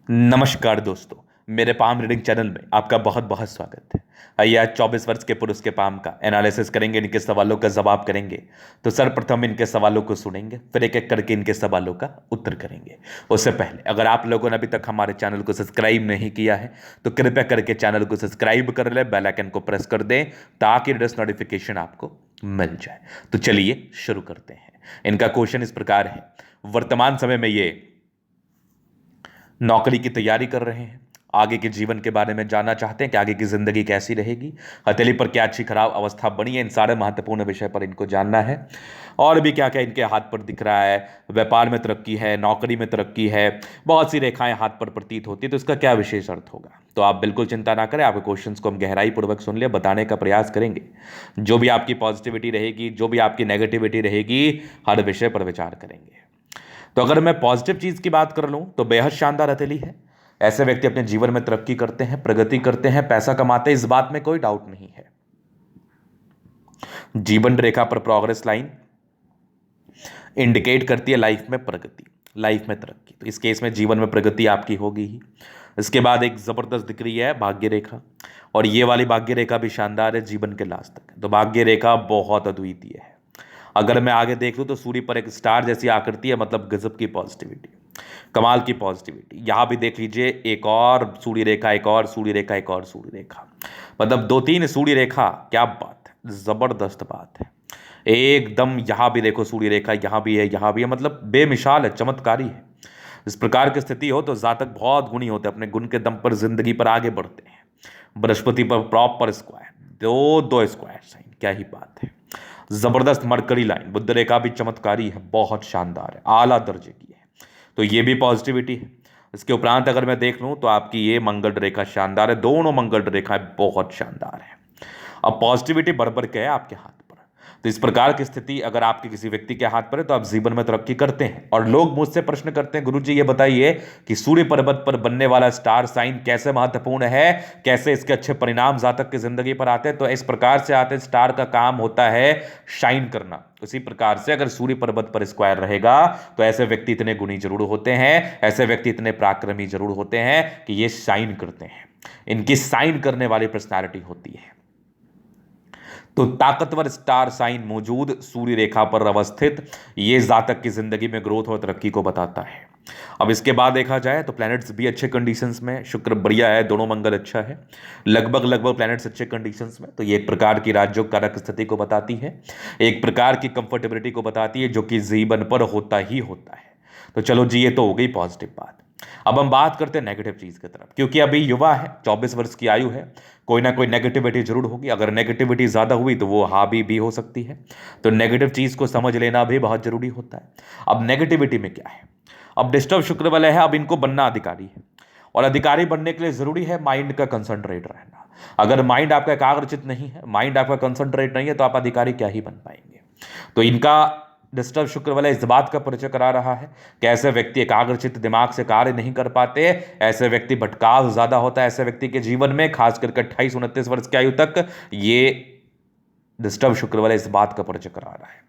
नमस्कार दोस्तों। मेरे पाम रीडिंग चैनल में आपका बहुत बहुत स्वागत है। आइए आज 24 वर्ष के पुरुष के पाम का एनालिसिस करेंगे, इनके सवालों का जवाब करेंगे। तो सर्वप्रथम इनके सवालों को सुनेंगे, फिर एक एक करके इनके सवालों का उत्तर करेंगे। उससे पहले अगर आप लोगों ने अभी तक हमारे चैनल को सब्सक्राइब नहीं किया है तो कृपया करके चैनल को सब्सक्राइब कर ले, बेल आइकन को प्रेस कर दें ताकि लेटेस्ट नोटिफिकेशन आपको मिल जाए। तो चलिए शुरू करते हैं। इनका क्वेश्चन इस प्रकार है। वर्तमान समय में ये नौकरी की तैयारी कर रहे हैं, आगे के जीवन के बारे में जानना चाहते हैं कि आगे की जिंदगी कैसी रहेगी, हथेली पर क्या अच्छी खराब अवस्था बनी है, इन सारे महत्वपूर्ण विषय पर इनको जानना है। और भी क्या क्या इनके हाथ पर दिख रहा है, व्यापार में तरक्की है, नौकरी में तरक्की है, बहुत सी रेखाएं हाथ पर प्रतीत होती है, तो इसका क्या विशेष अर्थ होगा। तो आप बिल्कुल चिंता ना करें, आपके क्वेश्चंस को हम गहराई पूर्वक सुन लिया बताने का प्रयास करेंगे। जो भी आपकी पॉजिटिविटी रहेगी, जो भी आपकी नेगेटिविटी रहेगी, हर विषय पर विचार करेंगे। तो अगर मैं पॉजिटिव चीज की बात कर लूं तो बेहद शानदार हथेली है। ऐसे व्यक्ति अपने जीवन में तरक्की करते हैं, प्रगति करते हैं, पैसा कमाते हैं, इस बात में कोई डाउट नहीं है। जीवन रेखा पर प्रोग्रेस लाइन इंडिकेट करती है लाइफ में प्रगति, लाइफ में तरक्की। तो इस केस में जीवन में प्रगति आपकी होगी ही। इसके बाद एक जबरदस्त दिख रही है भाग्य रेखा, और ये वाली भाग्य रेखा भी शानदार है जीवन के लास्ट तक। तो भाग्य रेखा बहुत अद्वितीय है। अगर मैं आगे देख लूँ तो सूर्य पर एक स्टार जैसी आकृति है, मतलब गजब की पॉजिटिविटी, कमाल की पॉजिटिविटी। यहां भी देख लीजिए, एक और सूर्य रेखा, एक और सूर्य रेखा, एक और सूर्य रेखा, मतलब दो तीन सूर्य रेखा। क्या बात है, जबरदस्त बात है एकदम। यहां भी देखो सूर्य रेखा, यहां भी है, यहां भी है, मतलब बेमिसाल है, चमत्कारी है। इस प्रकार की स्थिति हो तो जातक बहुत गुणी होते हैं, अपने गुण के दम पर जिंदगी पर आगे बढ़ते हैं। बृहस्पति पर प्रॉपर स्क्वायर, दो दो स्क्वायर साइन, क्या ही बात है। जबरदस्त मरकरी लाइन, बुध रेखा भी चमत्कारी है, बहुत शानदार है, आला दर्जे की है। तो ये भी पॉजिटिविटी है। इसके उपरांत अगर मैं देख लूं तो आपकी ये मंगल रेखा शानदार है, दोनों मंगल रेखाएं बहुत शानदार है। अब पॉजिटिविटी बढ़ के है आपके हाथ पर। तो इस प्रकार की स्थिति अगर आपके किसी व्यक्ति के हाथ पर है तो आप जीवन में तरक्की करते हैं। और लोग मुझसे प्रश्न करते हैं, गुरुजी ये बताइए कि सूर्य पर्वत पर बनने वाला स्टार साइन कैसे महत्वपूर्ण है, कैसे इसके अच्छे परिणाम जातक की जिंदगी पर आते हैं। तो इस प्रकार से आते हैं, स्टार का काम होता है शाइन करना। उसी प्रकार से अगर सूर्य पर्वत पर स्क्वायर रहेगा तो ऐसे व्यक्ति इतने गुणी जरूर होते हैं, ऐसे व्यक्ति इतने पराक्रमी जरूर होते हैं कि ये शाइन करते हैं, इनकी साइन करने वाली पर्सनालिटी होती है। तो ताकतवर स्टार साइन मौजूद सूर्य रेखा पर अवस्थित ये जातक की जिंदगी में ग्रोथ और तरक्की को बताता है। अब इसके बाद देखा जाए तो प्लैनेट्स भी अच्छे कंडीशंस में, शुक्र बढ़िया है, दोनों मंगल अच्छा है, लगभग लगभग प्लैनेट्स अच्छे कंडीशंस में। तो ये एक प्रकार की राजयोग कारक स्थिति को बताती है, एक प्रकार की कंफर्टेबिलिटी को बताती है, जो कि जीवन पर होता ही होता है। तो चलो जी, ये तो हो गई पॉजिटिव बात। अब हम बात करते हैं नेगेटिव चीज की तरफ, क्योंकि अभी युवा है, 24 वर्ष की आयु है, कोई ना कोई नेगेटिविटी जरूर होगी। अगर नेगेटिविटी ज्यादा हुई तो वो हावी भी हो सकती है। तो नेगेटिव चीज को समझ लेना भी बहुत जरूरी होता है। अब नेगेटिविटी में क्या है, अब डिस्टर्ब शुक्र वाले है, अब इनको बनना अधिकारी है, और अधिकारी बनने के लिए जरूरी है माइंड का कंसंट्रेट रहना। अगर माइंड आपका एकाग्रचित नहीं है, माइंड आपका कंसंट्रेट नहीं है, तो आप अधिकारी क्या ही बन पाएंगे। तो इनका डिस्टर्ब शुक्र वाला इस बात का परिचय करा रहा है कि ऐसे व्यक्ति एकाग्रचित दिमाग से कार्य नहीं कर पाते, ऐसे व्यक्ति भटकाव ज्यादा होता है ऐसे व्यक्ति के जीवन में, खास करके 28-29 वर्ष की आयु तक। ये डिस्टर्ब शुक्र वाला इस बात का परिचय करा रहा है।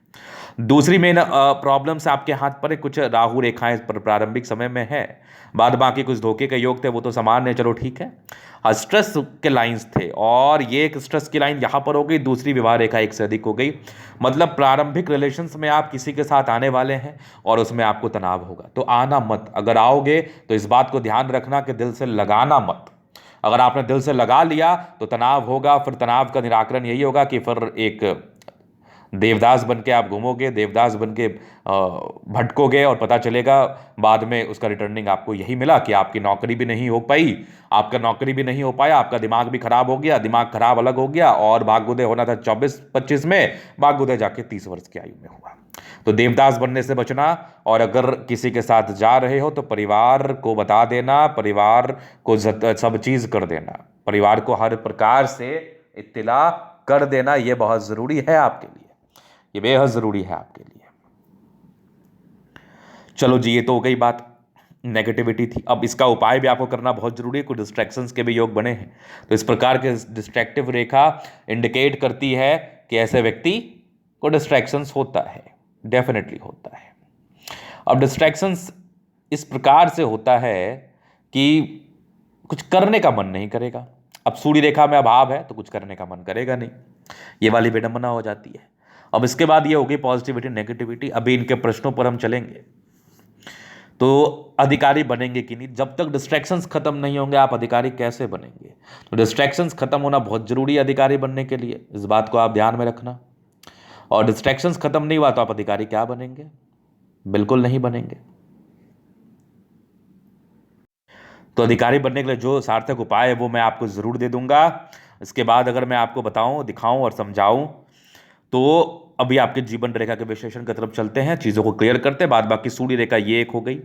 दूसरी मेन प्रॉब्लम्स आपके हाथ पर है, कुछ राहु रेखाएं पर प्रारंभिक समय में है, बाद बाकी कुछ धोखे के योग थे, वो तो सामान्य है, चलो ठीक है। स्ट्रेस के लाइंस थे, और ये एक स्ट्रेस की लाइन यहां पर हो गई, दूसरी विवाह रेखा एक से अधिक हो गई। मतलब प्रारंभिक रिलेशंस में आप किसी के साथ आने वाले हैं और उसमें आपको तनाव होगा, तो आना मत। अगर आओगे तो इस बात को ध्यान रखना कि दिल से लगाना मत। अगर आपने दिल से लगा लिया तो तनाव होगा, फिर तनाव का निराकरण यही होगा कि फिर एक देवदास बन के आप घूमोगे, देवदास बन के भटकोगे, और पता चलेगा बाद में उसका रिटर्निंग आपको यही मिला कि आपकी नौकरी भी नहीं हो पाई, आपका नौकरी भी नहीं हो पाया, आपका दिमाग भी खराब हो गया, दिमाग खराब अलग हो गया, और भाग्योदय होना था 24-25 में, भाग्योदय जाके 30 वर्ष की आयु में हुआ। तो देवदास बनने से बचना, और अगर किसी के साथ जा रहे हो तो परिवार को बता देना, परिवार को सब चीज कर देना, परिवार को हर प्रकार से इत्तिला कर देना, यह बहुत जरूरी है आपके लिए, ये बेहद जरूरी है आपके लिए। चलो जी, ये तो हो गई बात, नेगेटिविटी थी। अब इसका उपाय भी आपको करना बहुत जरूरी है, कुछ डिस्ट्रैक्शंस के भी योग बने हैं। तो इस प्रकार के डिस्ट्रैक्टिव रेखा इंडिकेट करती है कि ऐसे व्यक्ति को डिस्ट्रैक्शंस होता है, डेफिनेटली होता है। अब डिस्ट्रैक्शंस इस प्रकार से होता है कि कुछ करने का मन नहीं करेगा। अब सूर्य रेखा में अभाव है तो कुछ करने का मन करेगा नहीं, ये वाली विडंबना हो जाती है। अब इसके बाद ये होगी पॉजिटिविटी नेगेटिविटी। अभी इनके प्रश्नों पर हम चलेंगे। तो अधिकारी बनेंगे कि नहीं, जब तक डिस्ट्रैक्शंस खत्म नहीं होंगे आप अधिकारी कैसे बनेंगे। तो डिस्ट्रैक्शंस खत्म होना बहुत जरूरी है अधिकारी बनने के लिए, इस बात को आप ध्यान में रखना। और डिस्ट्रैक्शंस खत्म नहीं हुआ तो आप अधिकारी क्या बनेंगे, बिल्कुल नहीं बनेंगे। तो अधिकारी बनने के लिए जो सार्थक उपाय है वो मैं आपको ज़रूर दे दूंगा। इसके बाद अगर मैं आपको बताऊं, दिखाऊं और समझाऊं, तो अभी आपके जीवन रेखा के विश्लेषण की तरफ चलते हैं, चीज़ों को क्लियर करते हैं। बाद बाकी सूर्य रेखा ये एक हो गई,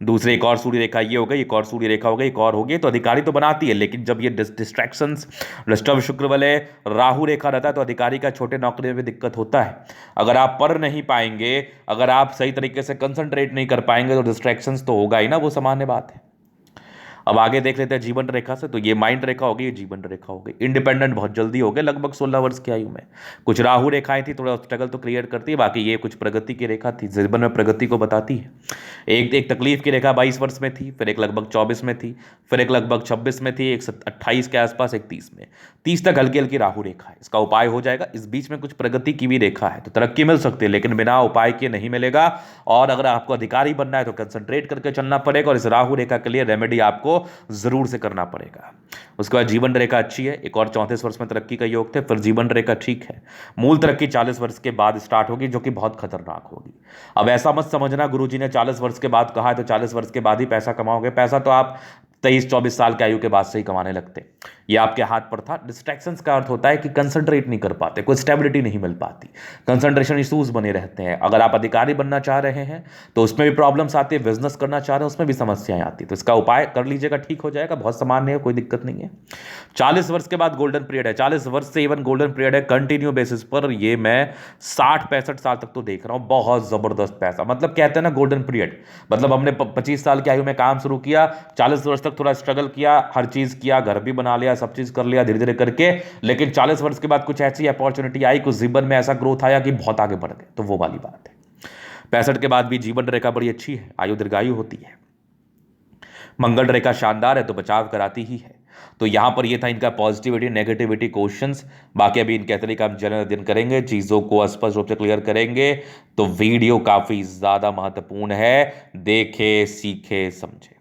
दूसरी एक और सूर्य रेखा ये हो गई, एक और सूर्य रेखा हो गई, एक और हो गई। तो अधिकारी तो बनाती है, लेकिन जब ये डिस्ट्रैक्शंस डिस्टर्ब शुक्र वाले राहु रेखा रहता है तो अधिकारी का छोटे नौकरी में भी दिक्कत होता है। अगर आप पढ़ नहीं पाएंगे, अगर आप सही तरीके से कंसंट्रेट नहीं कर पाएंगे तो डिस्ट्रैक्शंस तो होगा ही ना, वो सामान्य बात है। अब आगे देख लेते हैं जीवन रेखा से। तो ये माइंड रेखा होगी, ये जीवन रेखा हो गई। इंडिपेंडेंट बहुत जल्दी हो गए, लगभग 16 वर्ष की आयु में। कुछ राहु रेखाएं थी, थोड़ा स्ट्रगल तो क्रिएट करती है, बाकी ये कुछ प्रगति की रेखा थी, जीवन में प्रगति को बताती है। एक तकलीफ की रेखा 22 वर्ष में थी, फिर एक लगभग 24 में थी, फिर एक लगभग 26 में थी, एक 28 के आसपास, एक 30 में। 30 तक हल्की हल्की राहु रेखा है, इसका उपाय हो जाएगा। इस बीच में कुछ प्रगति की भी रेखा है, तो तरक्की मिल सकती है, लेकिन बिना उपाय के नहीं मिलेगा। और अगर आपको अधिकारी बनना है तो कंसंट्रेट करके चलना पड़ेगा, और इस राहु रेखा के लिए रेमेडी आपको जरूर से करना पड़ेगा। उसके बाद जीवन रेखा अच्छी है, एक और 34 वर्ष में तरक्की का योग थे, फिर जीवन रेखा ठीक है। मूल तरक्की 40 वर्ष के बाद स्टार्ट होगी, जो कि बहुत खतरनाक होगी। अब ऐसा मत समझना गुरुजी ने 40 वर्ष के बाद कहा है तो 40 वर्ष के बाद ही पैसा कमाओगे। पैसा तो आप 23-24 साल की आयु के बाद से ही कमाने लगते, ये आपके हाथ पर था। डिस्ट्रैक्शंस का अर्थ होता है कि कंसंट्रेट नहीं कर पाते, कोई स्टेबिलिटी नहीं मिल पाती, कंसंट्रेशन इश्यूज बने रहते हैं। अगर आप अधिकारी बनना चाह रहे हैं तो उसमें भी प्रॉब्लम्स आती है, बिजनेस करना चाह रहे हैं उसमें भी समस्याएं आती है, तो इसका उपाय कर लीजिएगा, ठीक हो जाएगा, बहुत सामान्य है, कोई दिक्कत नहीं है। 40 वर्ष के बाद गोल्डन पीरियड है, 40 वर्ष से इवन गोल्डन पीरियड है कंटिन्यू बेसिस पर। ये मैं 60-65 साल तक तो देख रहा हूं, बहुत जबरदस्त पैसा। मतलब कहते हैं ना गोल्डन पीरियड, मतलब हमने 25 साल की आयु में काम शुरू किया, 40 वर्ष तक थोड़ा स्ट्रगल किया, हर चीज किया, घर भी बना लिया, सब चीज कर लिया धीरे धीरे करके, लेकिन 40 वर्ष के बाद कुछ ऐसी अपॉर्चुनिटी आई, कुछ जीवन में ऐसा ग्रोथ आया कि बहुत आगे बढ़ गए, तो वो वाली बात है। 65 के बाद भी जीवन रेखा बड़ी अच्छी है, आयु दीर्घायु होती है। मंगल रेखा शानदार है तो बचाव कराती ही है। तो यहां पर ये था इनका पॉजिटिविटी नेगेटिविटी क्वेश्चंस। बाकी अभी इनके तरीका हम जनरल अध्ययन करेंगे, चीज़ों को स्पष्ट रूप से क्लियर करेंगे। तो वीडियो काफ़ी ज़्यादा महत्वपूर्ण है, देखे सीखे समझे।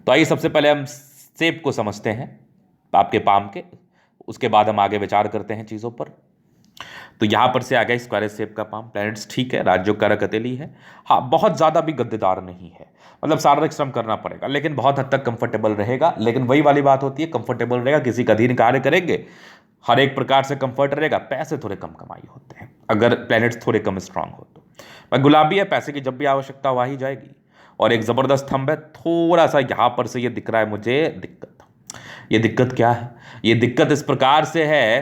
तो आइए सबसे पहले हम शेप को समझते हैं आपके पाम के, उसके बाद हम आगे विचार करते हैं चीज़ों पर। तो यहां पर से आ गया स्क्वायर शेप का पाम, प्लैनेट्स ठीक है, राज्यों का हथेली है। हाँ, बहुत ज़्यादा भी गद्देदार नहीं है, मतलब शारीरिक श्रम करना पड़ेगा, लेकिन बहुत हद तक कंफर्टेबल रहेगा। लेकिन वही वाली बात होती है, कंफर्टेबल रहेगा, किसी का अधीन कार्य करेंगे, हर एक प्रकार से कंफर्ट रहेगा। पैसे थोड़े कम कमाई होते हैं अगर प्लैनेट्स थोड़े कम स्ट्रांग हो तो। वह गुलाबी है, पैसे की जब भी आवश्यकता वही जाएगी। और एक ज़बरदस्त थंब है, थोड़ा सा यहाँ पर से ये दिख रहा है मुझे दिक्कत। ये दिक्कत क्या है? ये दिक्कत इस प्रकार से है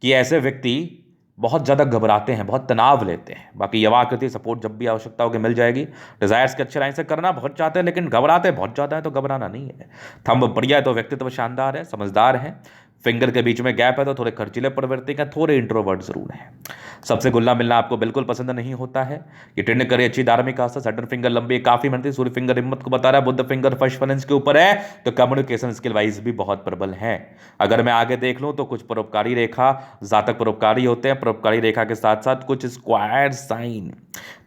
कि ऐसे व्यक्ति बहुत ज़्यादा घबराते हैं, बहुत तनाव लेते हैं। बाकी यवाकृति सपोर्ट जब भी आवश्यकता होगी मिल जाएगी। डिजायर्स के अच्छे लाइन से करना बहुत चाहते हैं, लेकिन घबराते बहुत ज़्यादा है, तो घबराना नहीं है। थंब बढ़िया है तो व्यक्तित्व शानदार है, समझदार है। फिंगर के बीच में गैप है तो थोड़े खर्चीले प्रवृत्ति का, थोड़े इंट्रोवर्ट जरूर है। सबसे घुलना मिलना आपको बिल्कुल पसंद नहीं होता है। ये टिंड करे अच्छी धार्मिक आस्था, सैटर्न फिंगर लंबी काफी मेहनती, सूर्य फिंगर हिम्मत को बता रहा है, बुद्ध फिंगर फर्स्ट फाइनेंस के ऊपर है, तो कम्युनिकेशन स्किल वाइज भी बहुत प्रबल है। अगर मैं आगे देख लूं तो कुछ परोपकारी रेखा, जातक परोपकारी होते हैं, परोपकारी रेखा के साथ साथ कुछ स्क्वायर साइन,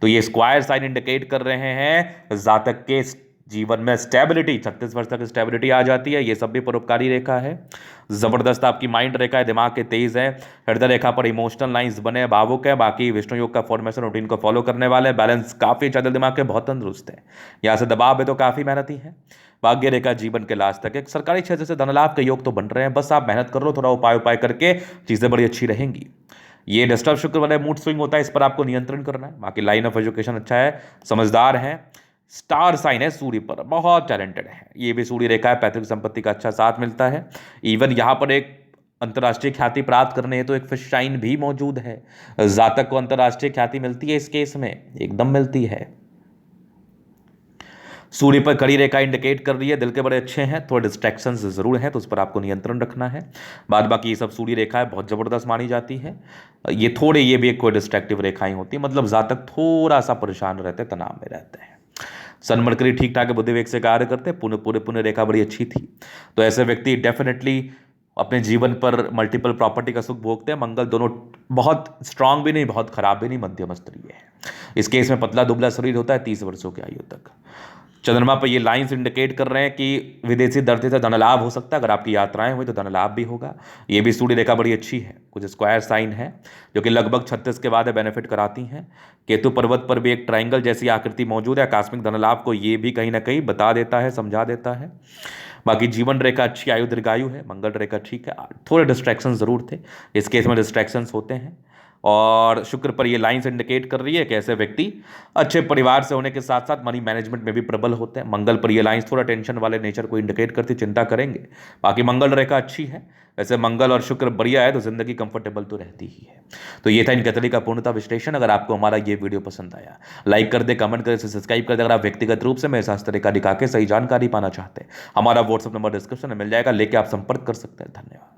तो ये स्क्वायर साइन इंडिकेट कर रहे हैं जातक के जीवन में स्टेबिलिटी, 36 वर्ष तक स्टेबिलिटी आ जाती है। ये सब भी परोपकारी रेखा है। जबरदस्त आपकी माइंड रेखा है, दिमाग के तेज है। हृदय रेखा पर इमोशनल लाइंस बने, भावुक है। बाकी विष्णु योग का फॉर्मेशन रूटीन को फॉलो करने वाले, बैलेंस काफी अच्छा, दिमाग के बहुत तंदुरुस्त है। यहाँ से दबाव है तो काफी मेहनती है। भाग्य रेखा जीवन के लास्ट तक, एक सरकारी क्षेत्र से धन लाभ के योग तो बन रहे हैं, बस आप मेहनत कर लो, थोड़ा उपाय करके चीजें बड़ी अच्छी रहेंगी। ये डिस्टर्ब शुक्र वाले मूड स्विंग होता है, इस पर आपको नियंत्रण करना है। बाकी लाइन ऑफ एजुकेशन अच्छा है, समझदार है। स्टार साइन है सूर्य पर, बहुत टैलेंटेड है। ये भी सूर्य रेखा है, पैतृक संपत्ति का अच्छा साथ मिलता है। इवन यहाँ पर एक अंतर्राष्ट्रीय ख्याति प्राप्त करने है तो एक फिश साइन भी मौजूद है। जातक को अंतर्राष्ट्रीय ख्याति मिलती है इस केस में, एकदम मिलती है। सूर्य पर कड़ी रेखा इंडिकेट कर रही है, दिल के बड़े अच्छे हैं, थोड़े डिस्ट्रैक्शंस जरूर हैं, तो उस पर आपको नियंत्रण रखना है। बाद बाकी ये सब सूर्य रेखा है, बहुत जबरदस्त मानी जाती है। ये भी एक कोई डिस्ट्रैक्टिव रेखाएं होती है, मतलब जातक थोड़ा सा परेशान रहते हैं, तनाव में रहते हैं। सन मरकरी ठीक ठाक बुद्धि वेग से कार्य करते, पुण्य रेखा बड़ी अच्छी थी। तो ऐसे व्यक्ति डेफिनेटली अपने जीवन पर मल्टीपल प्रॉपर्टी का सुख भोगते हैं। मंगल दोनों बहुत स्ट्रांग भी नहीं, बहुत खराब भी नहीं, मध्यम स्तरीय है। इस केस में पतला दुबला शरीर होता है 30 वर्षों की आयु तक। चंद्रमा पर ये लाइंस इंडिकेट कर रहे हैं कि विदेशी दृष्टि से धन लाभ हो सकता है। अगर आपकी यात्राएं हुई तो धन लाभ भी होगा। ये भी सूर्य रेखा बड़ी अच्छी है। कुछ स्क्वायर साइन है जो कि लगभग 36 के बाद बेनिफिट कराती हैं। केतु पर्वत पर भी एक ट्राइंगल जैसी आकृति मौजूद है। आकस्मिक धन लाभ को ये भी कहीं ना कहीं बता देता है, समझा देता है। बाकी जीवन रेखा अच्छी, आयु दीर्घायु है। मंगल रेखा ठीक है। थोड़े डिस्ट्रैक्शन जरूर थे, इस केस में डिस्ट्रैक्शंस होते हैं। और शुक्र पर ये लाइंस इंडिकेट कर रही है कि ऐसे व्यक्ति अच्छे परिवार से होने के साथ साथ मनी मैनेजमेंट में भी प्रबल होते हैं। मंगल पर ये लाइंस थोड़ा टेंशन वाले नेचर को इंडिकेट करती, चिंता करेंगे। बाकी मंगल रेखा अच्छी है। वैसे मंगल और शुक्र बढ़िया है तो जिंदगी कंफर्टेबल तो रहती ही है। तो ये था इन कैथोलिक का पूर्णता विश्लेषण। अगर आपको हमारा ये वीडियो पसंद आया, लाइक कर दे, कमेंट कर दे, सब्सक्राइब कर दे। अगर आप व्यक्तिगत रूप से मेरे शास्त्र रेखा दिखा के सही जानकारी पाना चाहते हैं, हमारा व्हाट्सअप नंबर डिस्क्रिप्शन में मिल जाएगा, लेके आप संपर्क कर सकते हैं। धन्यवाद।